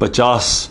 50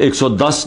$110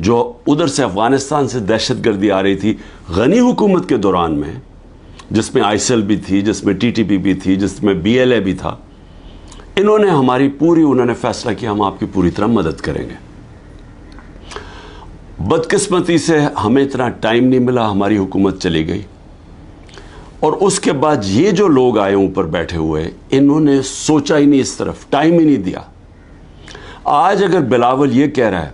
جو ادھر سے افغانستان سے دہشت گردی آ رہی تھی غنی حکومت کے دوران میں، جس میں آئیسل بھی تھی، جس میں ٹی ٹی پی بھی تھی، جس میں بی ایل اے بھی تھا، انہوں نے فیصلہ کیا ہم آپ کی پوری طرح مدد کریں گے۔ بدقسمتی سے ہمیں اتنا ٹائم نہیں ملا، ہماری حکومت چلی گئی، اور اس کے بعد یہ جو لوگ آئے اوپر بیٹھے ہوئے، انہوں نے سوچا ہی نہیں، اس طرف ٹائم ہی نہیں دیا۔ آج اگر بلاول یہ کہہ رہا ہے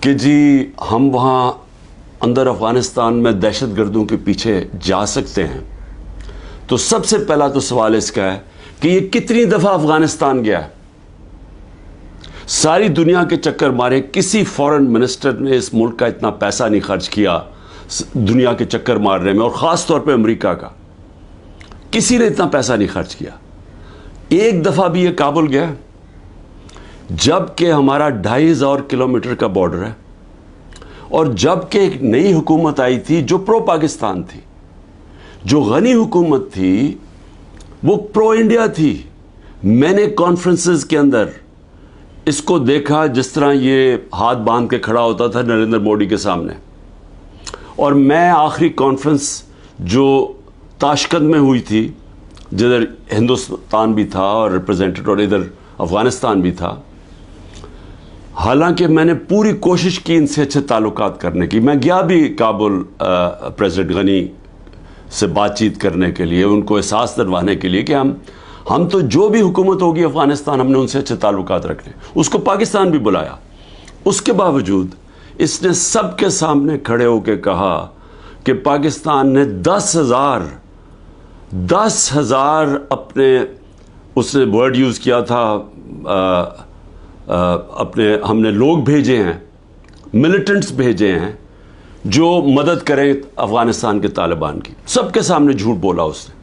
کہ جی ہم وہاں اندر افغانستان میں دہشت گردوں کے پیچھے جا سکتے ہیں، تو سب سے پہلا تو سوال اس کا ہے کہ یہ کتنی دفعہ افغانستان گیا ہے؟ ساری دنیا کے چکر مارے، کسی فورن منسٹر نے اس ملک کا اتنا پیسہ نہیں خرچ کیا دنیا کے چکر مارنے میں، اور خاص طور پہ امریکہ کا کسی نے اتنا پیسہ نہیں خرچ کیا۔ ایک دفعہ بھی یہ کابل گیا ہے؟ جب کہ ہمارا 2500 کلومیٹر کا بارڈر ہے، اور جب کہ ایک نئی حکومت آئی تھی جو پرو پاکستان تھی، جو غنی حکومت تھی، وہ پرو انڈیا تھی۔ میں نے کانفرنسز کے اندر اس کو دیکھا جس طرح یہ ہاتھ باندھ کے کھڑا ہوتا تھا نریندر مودی کے سامنے، اور میں آخری کانفرنس جو تاشقند میں ہوئی تھی، جدھر ہندوستان بھی تھا اور ریپرزینٹیڈ، اور ادھر افغانستان بھی تھا، حالانکہ میں نے پوری کوشش کی ان سے اچھے تعلقات کرنے کی، میں گیا بھی کابل پریزیڈنٹ غنی سے بات چیت کرنے کے لیے، ان کو احساس دلوانے کے لیے کہ ہم تو جو بھی حکومت ہوگی افغانستان، ہم نے ان سے اچھے تعلقات رکھنے۔ اس کو پاکستان بھی بلایا، اس کے باوجود اس نے سب کے سامنے کھڑے ہو کے کہا کہ پاکستان نے 10,000 اپنے، اس نے ورڈ یوز کیا تھا، اپنے ہم نے لوگ بھیجے ہیں، ملیٹنٹس بھیجے ہیں جو مدد کریں افغانستان کے طالبان کی۔ سب کے سامنے جھوٹ بولا اس نے،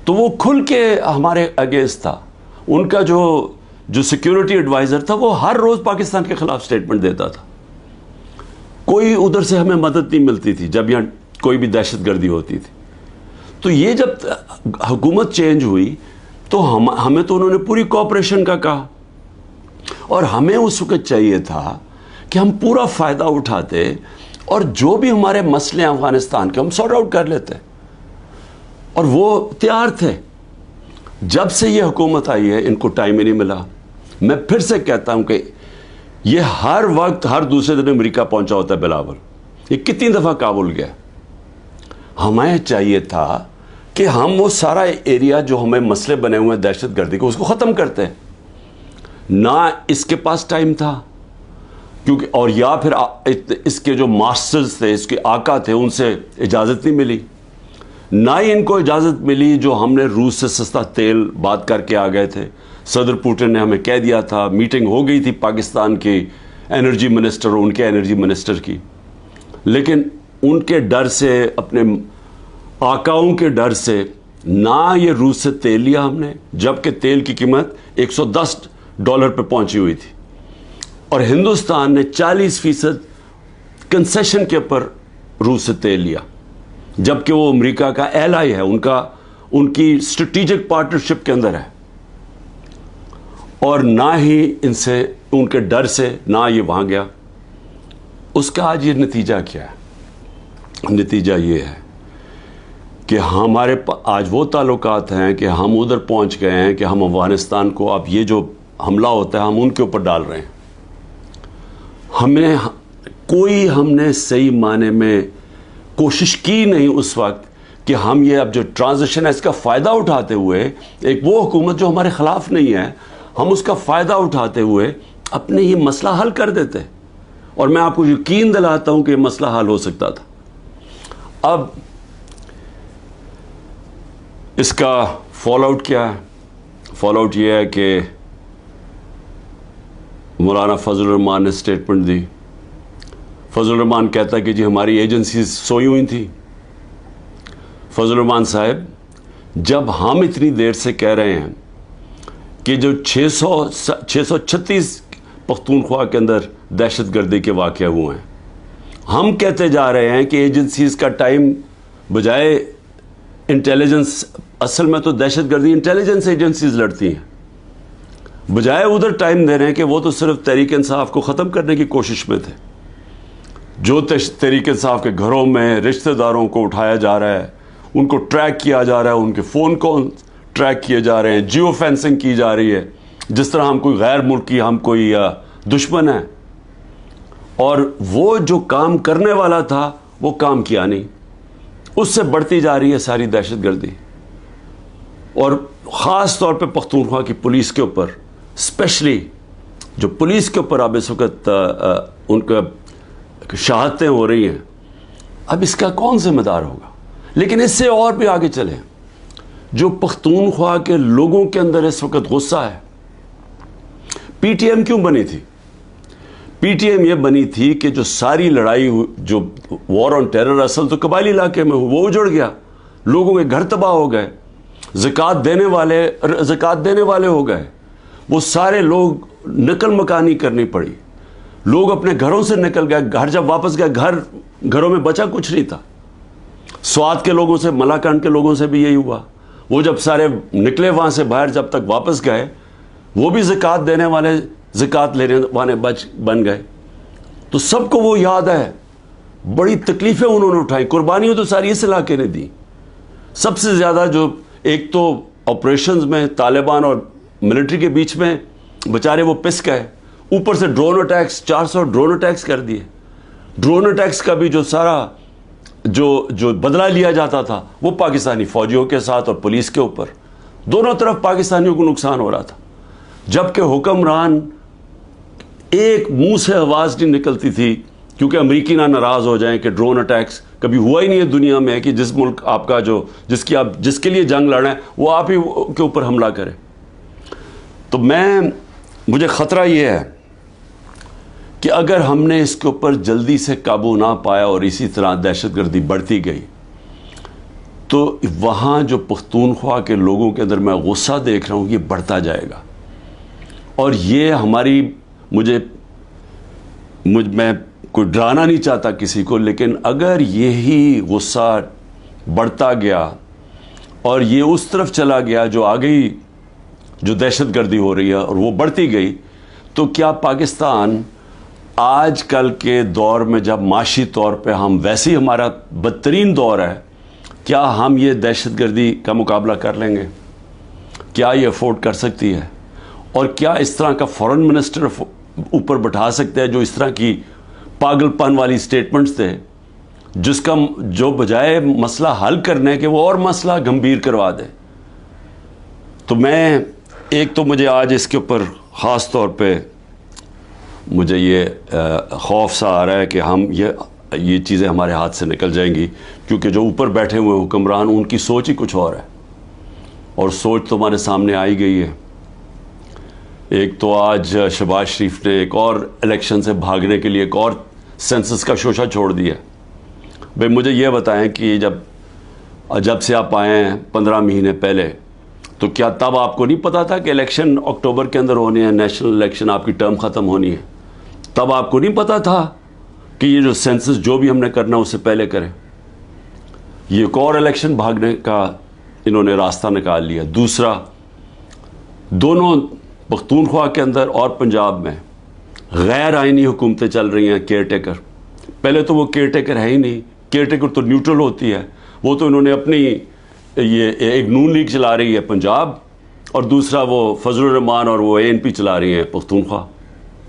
تو وہ کھل کے ہمارے اگینسٹ تھا۔ ان کا جو سیکیورٹی ایڈوائزر تھا، وہ ہر روز پاکستان کے خلاف سٹیٹمنٹ دیتا تھا۔ کوئی ادھر سے ہمیں مدد نہیں ملتی تھی جب یہاں کوئی بھی دہشت گردی ہوتی تھی۔ تو یہ جب حکومت چینج ہوئی تو ہمیں تو انہوں نے پوری کوآپریشن کا کہا، اور ہمیں اس وقت چاہیے تھا کہ ہم پورا فائدہ اٹھاتے، اور جو بھی ہمارے مسئلے ہیں افغانستان کے، ہم سارٹ آؤٹ کر لیتے، اور وہ تیار تھے۔ جب سے یہ حکومت آئی ہے ان کو ٹائم ہی نہیں ملا۔ میں پھر سے کہتا ہوں کہ یہ ہر وقت ہر دوسرے دن امریکہ پہنچا ہوتا ہے بلاول، یہ کتنی دفعہ کابل گیا۔ ہمیں چاہیے تھا کہ ہم وہ سارا ایریا جو ہمیں مسئلے بنے ہوئے ہیں دہشت گردی کو، اس کو ختم کرتے، نہ اس کے پاس ٹائم تھا، کیونکہ اور یا پھر اس کے جو ماسٹرز تھے، اس کے آقا تھے، ان سے اجازت نہیں ملی، نہ ہی ان کو اجازت ملی جو ہم نے روس سے سستا تیل بات کر کے آ گئے تھے۔ صدر پوٹن نے ہمیں کہہ دیا تھا، میٹنگ ہو گئی تھی پاکستان کے انرجی منسٹر اور ان کے انرجی منسٹر کی، لیکن ان کے ڈر سے، اپنے آقاؤں کے ڈر سے، نہ یہ روس سے تیل لیا ہم نے، جبکہ تیل کی قیمت $110 پہ پہنچی ہوئی تھی، اور ہندوستان نے 40% کنسیشن کے اوپر روس سے تیل لیا، جبکہ وہ امریکہ کا ایلائی ہے، ان کی اسٹریٹجک پارٹنرشپ کے اندر ہے، اور نہ ہی ان سے، ان کے ڈر سے نہ یہ وہاں گیا۔ اس کا آج یہ نتیجہ کیا ہے؟ نتیجہ یہ ہے کہ ہمارے آج وہ تعلقات ہیں کہ ہم ادھر پہنچ گئے ہیں کہ ہم افغانستان کو اب یہ جو حملہ ہوتا ہے ہم ان کے اوپر ڈال رہے ہیں۔ ہم نے صحیح معنی میں کوشش کی نہیں اس وقت کہ ہم یہ اب جو ٹرانزیشن ہے اس کا فائدہ اٹھاتے ہوئے، ایک وہ حکومت جو ہمارے خلاف نہیں ہے، ہم اس کا فائدہ اٹھاتے ہوئے اپنے یہ مسئلہ حل کر دیتے، اور میں آپ کو یقین دلاتا ہوں کہ یہ مسئلہ حل ہو سکتا تھا۔ اب اس کا فال آؤٹ کیا ہے؟ فال آؤٹ یہ ہے کہ مولانا فضل الرحمان نے سٹیٹمنٹ دی۔ فضل الرحمان کہتا ہے کہ جی ہماری ایجنسیز سوئی ہوئی تھی۔ فضل الرحمان صاحب، جب ہم اتنی دیر سے کہہ رہے ہیں کہ جو 636 پختونخوا کے اندر دہشت گردی کے واقعے ہوئے ہیں، ہم کہتے جا رہے ہیں کہ ایجنسیز کا ٹائم بجائے انٹیلیجنس، اصل میں تو دہشت گردی انٹیلیجنس ایجنسیز لڑتی ہیں، بجائے ادھر ٹائم دے رہے ہیں کہ وہ تو صرف تحریک انصاف کو ختم کرنے کی کوشش میں تھے. جو تحریک انصاف کے گھروں میں رشتہ داروں کو اٹھایا جا رہا ہے, ان کو ٹریک کیا جا رہا ہے, ان کے فون کو ٹریک کیے جا رہے ہیں, جیو فینسنگ کی جا رہی ہے, جس طرح ہم کوئی غیر ملکی, ہم کوئی دشمن ہیں. اور وہ جو کام کرنے والا تھا وہ کام کیا نہیں, اس سے بڑھتی جا رہی ہے ساری دہشت گردی. اور خاص طور پہ پختونخوا کی پولیس کے اوپر, اسپیشلی جو پولیس کے اوپر اب اس وقت ان کا شہادتیں ہو رہی ہیں, اب اس کا کون ذمہ دار ہوگا؟ لیکن اس سے اور بھی آگے چلیں, جو پختونخوا کے لوگوں کے اندر اس وقت غصہ ہے. پی ٹی ایم کیوں بنی تھی؟ پی ٹی ایم یہ بنی تھی کہ جو ساری لڑائی, جو وار آن ٹیرر اصل تو قبائلی علاقے میں وہ اجڑ گیا, لوگوں کے گھر تباہ ہو گئے, زکوٰۃ دینے والے ہو گئے, وہ سارے لوگ نقل مکانی کرنی پڑی, لوگ اپنے گھروں سے نکل گئے, گھر جب واپس گئے گھروں میں بچا کچھ نہیں تھا. سوات کے لوگوں سے, ملاکنڈ کے لوگوں سے بھی یہی ہوا. وہ جب سارے نکلے وہاں سے باہر, جب تک واپس گئے وہ بھی زکوٰۃ دینے والے, زکوٰۃ لینے والے بن گئے. تو سب کو وہ یاد ہے, بڑی تکلیفیں انہوں نے اٹھائی, قربانیوں تو ساری اس علاقے نے دی. سب سے زیادہ جو ایک تو آپریشنز میں طالبان اور ملٹری کے بیچ میں بیچارے وہ پس گئے, اوپر سے ڈرون اٹیکس, 400 ڈرون اٹیکس کر دیے. ڈرون اٹیکس کا بھی جو سارا جو بدلہ لیا جاتا تھا وہ پاکستانی فوجیوں کے ساتھ اور پولیس کے اوپر, دونوں طرف پاکستانیوں کو نقصان ہو رہا تھا. جبکہ حکمران ایک منہ سے آواز نہیں نکلتی تھی, کیونکہ امریکی نہ ناراض ہو جائیں کہ ڈرون اٹیکس کبھی ہوا ہی نہیں ہے دنیا میں کہ جس ملک آپ کا جس کے لیے جنگ لڑیں وہ آپ ہی کے اوپر حملہ کرے. تو مجھے خطرہ یہ ہے کہ اگر ہم نے اس کے اوپر جلدی سے قابو نہ پایا اور اسی طرح دہشت گردی بڑھتی گئی, تو وہاں جو پختونخوا کے لوگوں کے اندر میں غصہ دیکھ رہا ہوں یہ بڑھتا جائے گا. اور یہ میں کوئی ڈرانا نہیں چاہتا کسی کو, لیکن اگر یہی غصہ بڑھتا گیا اور یہ اس طرف چلا گیا جو آگئی جو دہشت گردی ہو رہی ہے اور وہ بڑھتی گئی, تو کیا پاکستان آج کل کے دور میں جب معاشی طور پہ ہم ویسے ہی ہمارا بدترین دور ہے, کیا ہم یہ دہشت گردی کا مقابلہ کر لیں گے؟ کیا یہ افورڈ کر سکتی ہے؟ اور کیا اس طرح کا فورن منسٹر اوپر بٹھا سکتے ہیں جو اس طرح کی پاگل پن والی سٹیٹمنٹس تھے, جو بجائے مسئلہ حل کرنے کے وہ اور مسئلہ گمبھیر کروا دے؟ تو مجھے آج اس کے اوپر خاص طور پہ مجھے یہ خوف سا آ رہا ہے کہ ہم یہ چیزیں ہمارے ہاتھ سے نکل جائیں گی, کیونکہ جو اوپر بیٹھے ہوئے حکمران ان کی سوچ ہی کچھ اور ہے, اور سوچ تو ہمارے سامنے آئی گئی ہے. ایک تو آج شہباز شریف نے ایک اور الیکشن سے بھاگنے کے لیے ایک اور سینسس کا شوشہ چھوڑ دیا. بھئی مجھے یہ بتائیں کہ جب سے آپ آئے ہیں 15 مہینے پہلے, تو کیا تب آپ کو نہیں پتا تھا کہ الیکشن اکتوبر کے اندر ہونی ہے, نیشنل الیکشن, آپ کی ٹرم ختم ہونی ہے؟ تب آپ کو نہیں پتا تھا کہ یہ جو سینسس جو بھی ہم نے کرنا اس سے پہلے کریں؟ یہ ایک اور الیکشن بھاگنے کا انہوں نے راستہ نکال لیا. دوسرا, دونوں پختونخوا کے اندر اور پنجاب میں غیر آئینی حکومتیں چل رہی ہیں, کیئر ٹیکر. پہلے تو وہ کیئر ٹیکر ہے ہی نہیں, کیئر ٹیکر تو نیوٹرل ہوتی ہے, وہ تو انہوں نے اپنی یہ ایک نون لیگ چلا رہی ہے پنجاب, اور دوسرا وہ فضل الرحمان اور وہ ANP چلا رہی ہیں پختونخوا.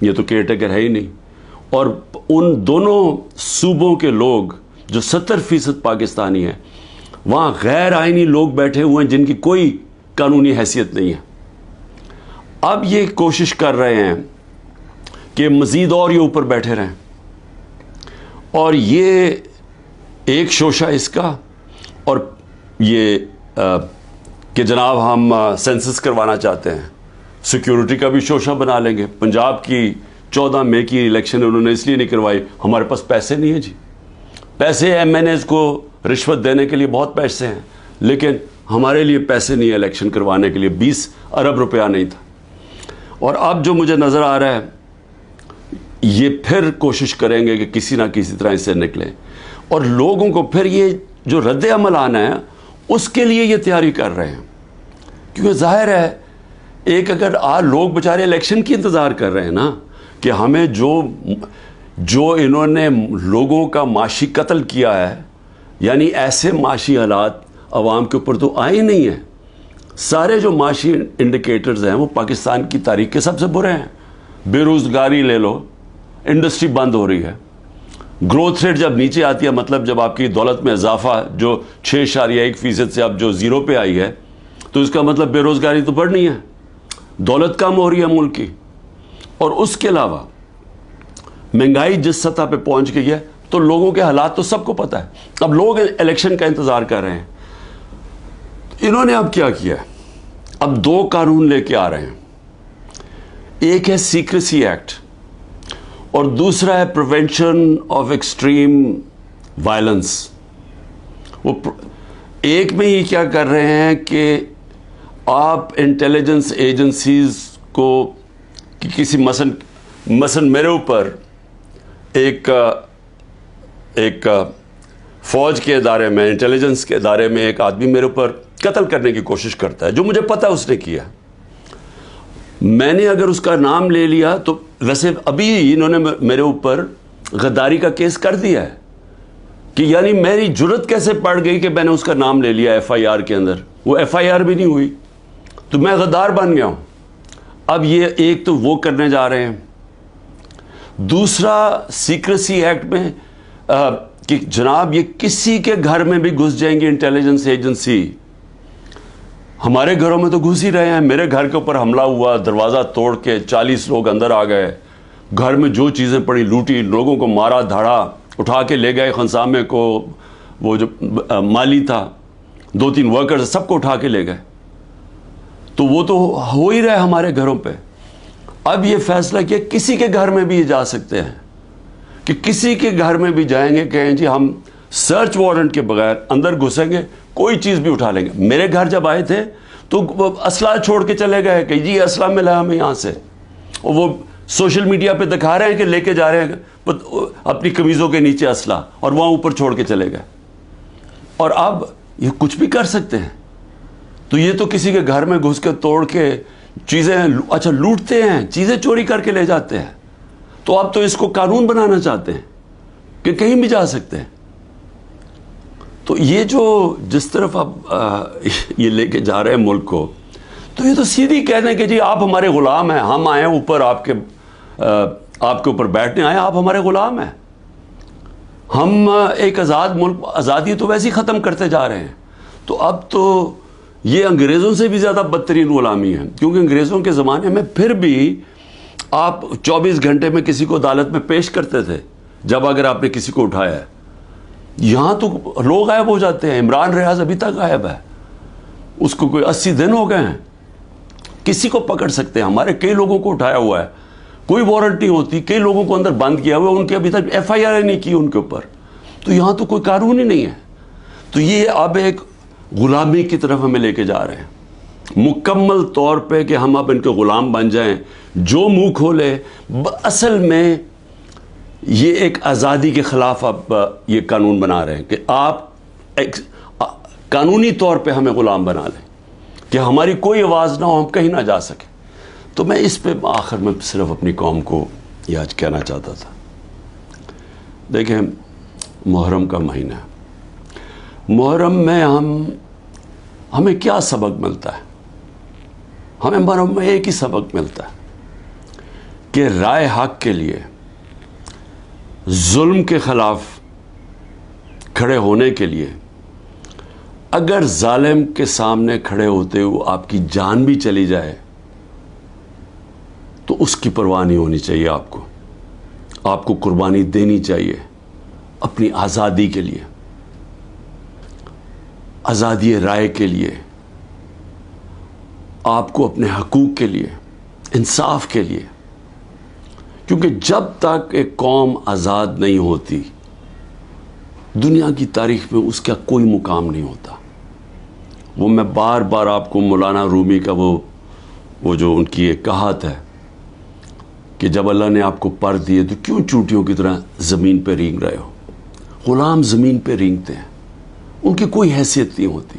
یہ تو کیئر ٹیکر ہے ہی نہیں. اور ان دونوں صوبوں کے لوگ جو 70% پاکستانی ہیں, وہاں غیر آئینی لوگ بیٹھے ہوئے ہیں جن کی کوئی قانونی حیثیت نہیں ہے. اب یہ کوشش کر رہے ہیں کہ مزید اور یہ اوپر بیٹھے رہیں, اور یہ ایک شوشہ اس کا, اور یہ کہ جناب ہم سینسس کروانا چاہتے ہیں, سیکیورٹی کا بھی شوشہ بنا لیں گے. پنجاب کی 14 مئی کی الیکشن انہوں نے اس لیے نہیں کروائی, ہمارے پاس پیسے نہیں ہیں جی. پیسے MNAs کو رشوت دینے کے لیے بہت پیسے ہیں, لیکن ہمارے لیے پیسے نہیں ہیں الیکشن کروانے کے لیے. 20 ارب روپیہ نہیں تھا. اور اب جو مجھے نظر آ رہا ہے, یہ پھر کوشش کریں گے کہ کسی نہ کسی طرح اس سے نکلیں, اور لوگوں کو پھر یہ جو رد عمل آنا ہے اس کے لیے یہ تیاری کر رہے ہیں. کیونکہ ظاہر ہے ایک اگر لوگ بیچارے الیکشن کی انتظار کر رہے ہیں نا کہ ہمیں جو انہوں نے لوگوں کا معاشی قتل کیا ہے، یعنی ایسے معاشی حالات عوام کے اوپر تو آئے نہیں ہیں. سارے جو معاشی انڈیکیٹرز ہیں وہ پاکستان کی تاریخ کے سب سے برے ہیں. بے روزگاری لے لو، انڈسٹری بند ہو رہی ہے. گروتھ ریٹ جب نیچے آتی ہے، مطلب جب آپ کی دولت میں اضافہ جو 6.1% سے اب جو 0 پہ آئی ہے، تو اس کا مطلب بے روزگاری تو بڑھنی ہے، دولت کم ہو رہی ہے ملک کی. اور اس کے علاوہ مہنگائی جس سطح پہ پہنچ گئی ہے، تو لوگوں کے حالات تو سب کو پتہ ہے. اب لوگ الیکشن کا انتظار کر رہے ہیں. انہوں نے اب کیا کیا ہے؟ اب 2 قانون لے کے آ رہے ہیں. ایک ہے سیکریسی ایکٹ اور دوسرا ہے پریونشن آف ایکسٹریم وائلنس. وہ ایک میں ہی کیا کر رہے ہیں کہ آپ انٹیلیجنس ایجنسیز کو کسی مثلا میرے اوپر ایک فوج کے ادارے میں، انٹیلیجنس کے ادارے میں ایک آدمی میرے اوپر قتل کرنے کی کوشش کرتا ہے، جو مجھے پتہ اس نے کیا. میں نے اگر اس کا نام لے لیا تو ویسے ابھی انہوں نے میرے اوپر غداری کا کیس کر دیا ہے کہ یعنی میری جرت کیسے پڑ گئی کہ میں نے اس کا نام لے لیا FIR کے اندر. وہ FIR بھی نہیں ہوئی تو میں غدار بن گیا ہوں. اب یہ ایک تو وہ کرنے جا رہے ہیں. دوسرا سیکریسی ایکٹ میں کہ جناب یہ کسی کے گھر میں بھی گھس جائیں گے انٹیلیجنس ایجنسی. ہمارے گھروں میں تو گھس ہی رہے ہیں. میرے گھر کے اوپر حملہ ہوا، دروازہ توڑ کے 40 لوگ اندر آ گئے، گھر میں جو چیزیں پڑی لوٹی، لوگوں کو مارا دھاڑا، اٹھا کے لے گئے خنسامے کو. وہ جو مالی تھا، 2-3 ورکرز سب کو اٹھا کے لے گئے. تو وہ تو ہو ہی رہا ہے ہمارے گھروں پہ. اب یہ فیصلہ کیا کسی کے گھر میں بھی یہ جا سکتے ہیں کہ کسی کے گھر میں بھی جائیں گے، کہیں جی ہم سرچ وارنٹ کے بغیر اندر گھسیں گے، کوئی چیز بھی اٹھا لیں گے. میرے گھر جب آئے تھے تو وہ اسلحہ چھوڑ کے چلے گئے کہ جی اسلحہ ملا ہمیں یہاں سے. اور وہ سوشل میڈیا پہ دکھا رہے ہیں کہ لے کے جا رہے ہیں اپنی قمیضوں کے نیچے اسلحہ، اور وہاں اوپر چھوڑ کے چلے گئے. اور اب یہ کچھ بھی کر سکتے ہیں. تو یہ تو کسی کے گھر میں گھس کے توڑ کے چیزیں اچھا لوٹتے ہیں، چیزیں چوری کر کے لے جاتے ہیں. تو اب تو اس کو قانون بنانا چاہتے ہیں کہ کہیں بھی جا سکتے ہیں. تو یہ جو جس طرف اب یہ لے کے جا رہے ہیں ملک کو، تو یہ تو سیدھی کہہ دیں کہ جی آپ ہمارے غلام ہیں، ہم آئے ہیں اوپر آپ کے اوپر بیٹھنے آئے، آپ ہمارے غلام ہیں. ہم ایک آزاد ملک، آزادی تو ویسے ہی ختم کرتے جا رہے ہیں. تو اب تو یہ انگریزوں سے بھی زیادہ بدترین غلامی ہے، کیونکہ انگریزوں کے زمانے میں پھر بھی آپ 24 گھنٹے میں کسی کو عدالت میں پیش کرتے تھے جب اگر آپ نے کسی کو اٹھایا ہے. یہاں تو لوگ غائب ہو جاتے ہیں. عمران ریاض ابھی تک غائب ہے، اس کو کوئی 80 دن ہو گئے ہیں. کسی کو پکڑ سکتے ہیں. ہمارے کئی لوگوں کو اٹھایا ہوا ہے، کوئی وارنٹ نہیں ہوتی. کئی لوگوں کو اندر بند کیا ہوا ہے، ان کے ابھی تک FIR نہیں کی ان کے اوپر. تو یہاں تو کوئی قانون ہی نہیں ہے. تو یہ اب ایک غلامی کی طرف ہمیں لے کے جا رہے ہیں مکمل طور پہ کہ ہم اب ان کے غلام بن جائیں. جو منہ کھولے، اصل میں یہ ایک آزادی کے خلاف اب یہ قانون بنا رہے ہیں کہ آپ قانونی طور پہ ہمیں غلام بنا لیں کہ ہماری کوئی آواز نہ ہو، ہم کہیں نہ جا سکیں. تو میں اس پہ آخر میں صرف اپنی قوم کو یہ آج کہنا چاہتا تھا. دیکھیں، محرم کا مہینہ ہے. محرم میں ہمیں کیا سبق ملتا ہے؟ ہمیں محرم میں ایک ہی سبق ملتا ہے کہ رائے حق کے لیے، ظلم کے خلاف کھڑے ہونے کے لیے اگر ظالم کے سامنے کھڑے ہوتے ہوئے آپ کی جان بھی چلی جائے تو اس کی پرواہ نہیں ہونی چاہیے. آپ کو قربانی دینی چاہیے اپنی آزادی کے لیے، آزادی رائے کے لیے، آپ کو اپنے حقوق کے لیے، انصاف کے لیے. کیونکہ جب تک ایک قوم آزاد نہیں ہوتی، دنیا کی تاریخ میں اس کا کوئی مقام نہیں ہوتا. وہ میں بار بار آپ کو مولانا رومی کا وہ جو ان کی ایک کہات ہے کہ جب اللہ نے آپ کو پر دیے تو کیوں چونٹیوں کی طرح زمین پہ رینگ رہے ہو. غلام زمین پہ رینگتے ہیں، ان کی کوئی حیثیت نہیں ہوتی.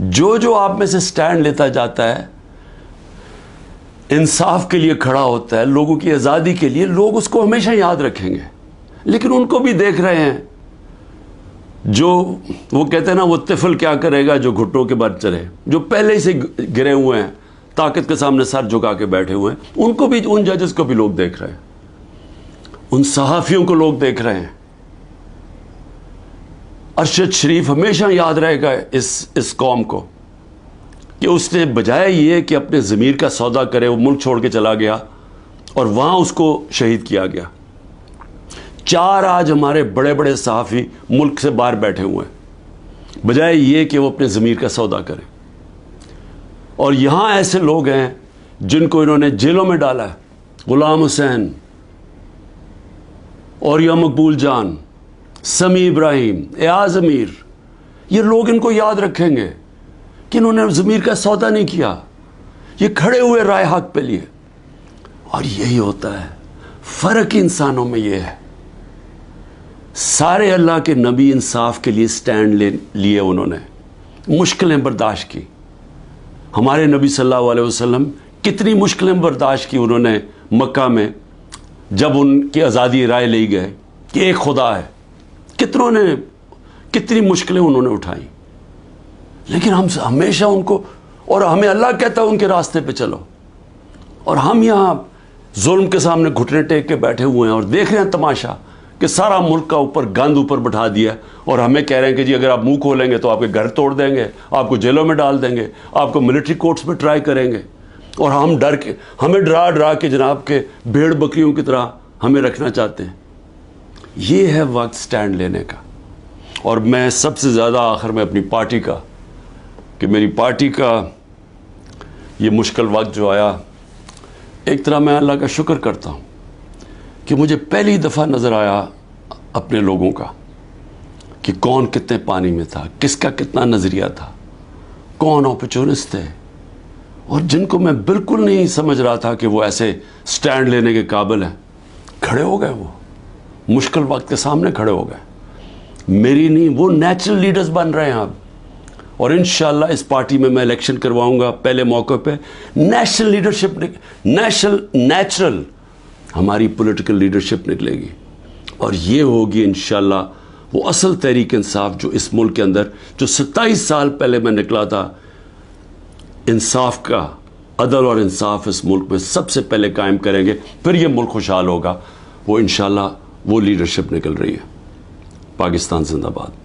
جو آپ میں سے سٹینڈ لیتا جاتا ہے، انصاف کے لیے کھڑا ہوتا ہے، لوگوں کی آزادی کے لیے، لوگ اس کو ہمیشہ یاد رکھیں گے. لیکن ان کو بھی دیکھ رہے ہیں، جو وہ کہتے ہیں نا، وہ طفل کیا کرے گا جو گھٹنوں کے بل چلے، جو پہلے ہی سے گرے ہوئے ہیں، طاقت کے سامنے سر جھکا کے بیٹھے ہوئے ہیں، ان کو بھی، ان ججز کو بھی لوگ دیکھ رہے ہیں، ان صحافیوں کو لوگ دیکھ رہے ہیں. ارشد شریف ہمیشہ یاد رہے گا اس قوم کو کہ اس نے بجائے یہ کہ اپنے ضمیر کا سودا کرے، وہ ملک چھوڑ کے چلا گیا اور وہاں اس کو شہید کیا گیا. 4 آج ہمارے بڑے بڑے صحافی ملک سے باہر بیٹھے ہوئے ہیں، بجائے یہ کہ وہ اپنے ضمیر کا سودا کریں. اور یہاں ایسے لوگ ہیں جن کو انہوں نے جیلوں میں ڈالا ہے، غلام حسین، اوریا مقبول جان، سمیع ابراہیم، ایاز امیر. یہ لوگ ان کو یاد رکھیں گے کہ انہوں نے ضمیر کا سودا نہیں کیا، یہ کھڑے ہوئے رائے حق پہ لیے. اور یہی ہوتا ہے فرق انسانوں میں. یہ ہے سارے اللہ کے نبی انصاف کے لیے سٹینڈ لیے، انہوں نے مشکلیں برداشت کی. ہمارے نبی صلی اللہ علیہ وسلم کتنی مشکلیں برداشت کی انہوں نے مکہ میں، جب ان کی آزادی رائے لی گئے کہ ایک خدا ہے. کتنی مشکلیں انہوں نے اٹھائیں. لیکن ہم ہمیشہ ان کو، اور ہمیں اللہ کہتا ہے ان کے راستے پہ چلو، اور ہم یہاں ظلم کے سامنے گھٹنے ٹیک کے بیٹھے ہوئے ہیں اور دیکھ رہے ہیں تماشا کہ سارا ملک کا اوپر گند اوپر بٹھا دیا، اور ہمیں کہہ رہے ہیں کہ جی اگر آپ منہ کھولیں گے تو آپ کے گھر توڑ دیں گے، آپ کو جیلوں میں ڈال دیں گے، آپ کو ملٹری کورٹس میں ٹرائی کریں گے، اور ہم ہمیں ڈرا کے جناب کے بھیڑ بکریوں کی طرح ہمیں رکھنا چاہتے ہیں. یہ ہے وقت سٹینڈ لینے کا. اور میں سب سے زیادہ آخر میں اپنی پارٹی کا، کہ میری پارٹی کا یہ مشکل وقت جو آیا، ایک طرح میں اللہ کا شکر کرتا ہوں کہ مجھے پہلی دفعہ نظر آیا اپنے لوگوں کا کہ کون کتنے پانی میں تھا، کس کا کتنا نظریہ تھا، کون اپرچونسٹ تھے، اور جن کو میں بالکل نہیں سمجھ رہا تھا کہ وہ ایسے سٹینڈ لینے کے قابل ہیں، کھڑے ہو گئے. وہ مشکل وقت کے سامنے کھڑے ہو گئے. میری نہیں، وہ نیچرل لیڈرز بن رہے ہیں اب. اور انشاءاللہ اس پارٹی میں الیکشن کرواؤں گا پہلے موقع پہ. نیشنل لیڈرشپ، نیچرل ہماری پولیٹیکل لیڈرشپ نکلے گی، اور یہ ہوگی انشاءاللہ وہ اصل تحریک انصاف جو اس ملک کے اندر، جو 27 سال پہلے میں نکلا تھا، انصاف کا، عدل اور انصاف اس ملک میں سب سے پہلے قائم کریں گے، پھر یہ ملک خوشحال ہوگا. وہ انشاءاللہ وہ لیڈرشپ نکل رہی ہے. پاکستان زندہ باد.